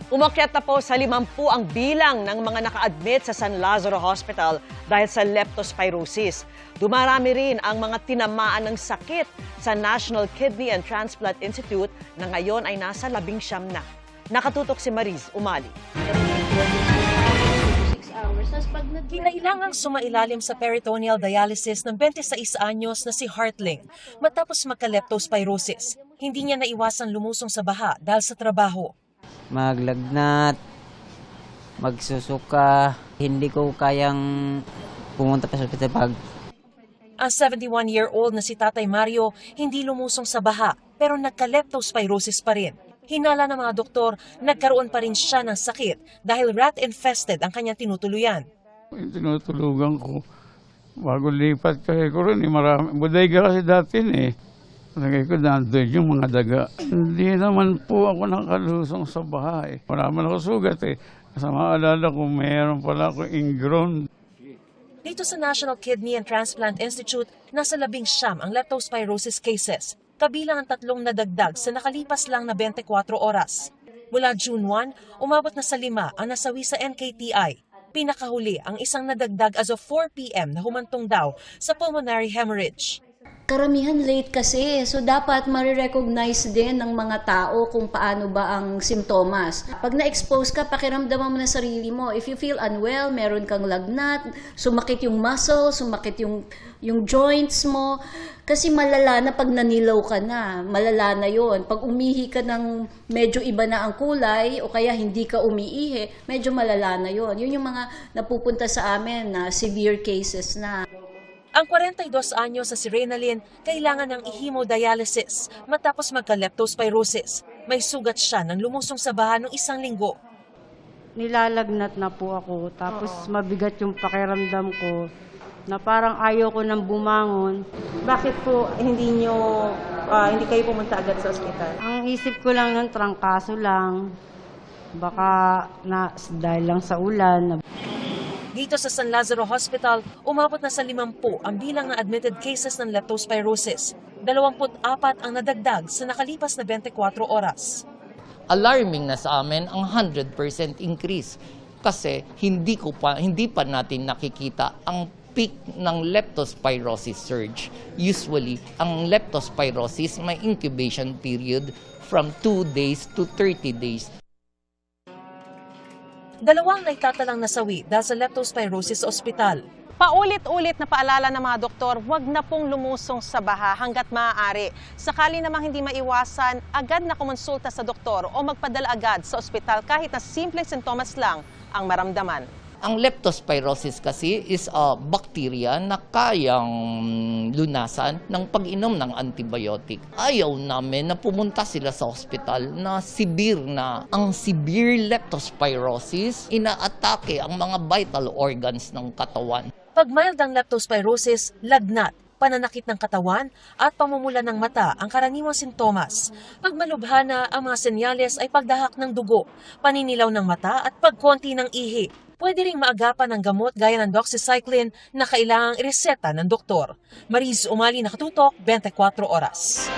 Umakyat na po sa 50 ang bilang ng mga naka-admit sa San Lazaro Hospital dahil sa leptospirosis. Dumarami rin ang mga tinamaan ng sakit sa National Kidney and Transplant Institute na ngayon ay nasa 19 na. Nakatutok si Mariz Umali. Kinailangang sumailalim sa peritoneal dialysis ng 26 anyos na si Heartling matapos magka-leptospirosis. Hindi niya naiwasang lumusong sa baha dahil sa trabaho. Maglagnat, magsusuka, hindi ko kayang pumunta pa sa ospital pag. Ang 71-year-old na si Tatay Mario hindi lumusong sa baha pero nagka-leptospirosis pa rin. Hinala ng mga doktor, nagkaroon pa rin siya ng sakit dahil rat-infested ang kanyang tinutuluyan. Tinutulugan ko bago lipat kasi ko rin, marami. Bodega kasi dati Lagay ko nandun yung mga daga. Hindi naman po ako nakalusong sa bahay. Marami ako sugat Sa maalala ko, mayroon pala ako ingrown. Dito sa National Kidney and Transplant Institute, nasa 19 ang leptospirosis cases, kabilang ang 3 nadagdag sa nakalipas lang na 24 oras. Mula June 1, umabot na sa 5 ang nasawi sa NKTI. Pinakahuli ang isang nadagdag as of 4 p.m. na humantong daw sa pulmonary hemorrhage. Karamihan late kasi, so dapat marirecognize din ng mga tao kung paano ba ang simptomas. Pag na-expose ka, pakiramdaman mo na sarili mo. If you feel unwell, meron kang lagnat, sumakit yung muscle, sumakit yung joints mo. Kasi malala na pag nanilaw ka na, malala na yon. Pag umihi ka ng medyo iba na ang kulay o kaya hindi ka umiihi, medyo malala na yon. Yun yung mga napupunta sa amin na severe cases na. Ang 42 anyos sa si Reynalyn kailangan ng hemodialysis matapos magka-leptospirosis. May sugat siya nang lumusong sa baha ng 1 linggo. Nilalagnat na po ako, tapos mabigat yung pakiramdam ko na parang ayaw ko nang bumangon. Bakit po hindi kayo pumunta agad sa ospital? Ang isip ko lang ng trangkaso lang, baka dahil lang sa ulan. Dito sa San Lazaro Hospital, umabot na sa 50 ang bilang ng admitted cases ng leptospirosis. 24 ang nadagdag sa nakalipas na 24 oras. Alarming na sa amin ang 100% increase kasi hindi pa natin nakikita ang peak ng leptospirosis surge. Usually, ang leptospirosis may incubation period from 2 days to 30 days. 2 naitatalang nasawi dahil sa leptospirosis sa ospital. Paulit-ulit na paalala ng mga doktor, huwag na pong lumusong sa baha hanggat maaari. Sakali namang hindi maiwasan, agad na kumonsulta sa doktor o magpadala agad sa ospital kahit na simpleng sintomas lang ang maramdaman. Ang leptospirosis kasi is a bacteria na kayang lunasan ng pag-inom ng antibiotic. Ayaw namin na pumunta sila sa ospital na severe na. Ang severe leptospirosis, inaatake ang mga vital organs ng katawan. Pag mild ang leptospirosis, lagnat, pananakit ng katawan at pamumula ng mata ang karaniwang sintomas. Pag malubha na, ang mga senyales ay pagdahak ng dugo, paninilaw ng mata at pagkonti ng ihi. Pwede ring maagapan ng gamot gaya ng doxycycline na kailangang ireseta ng doktor. Mariz Umali, Nakatutok, 24 Oras.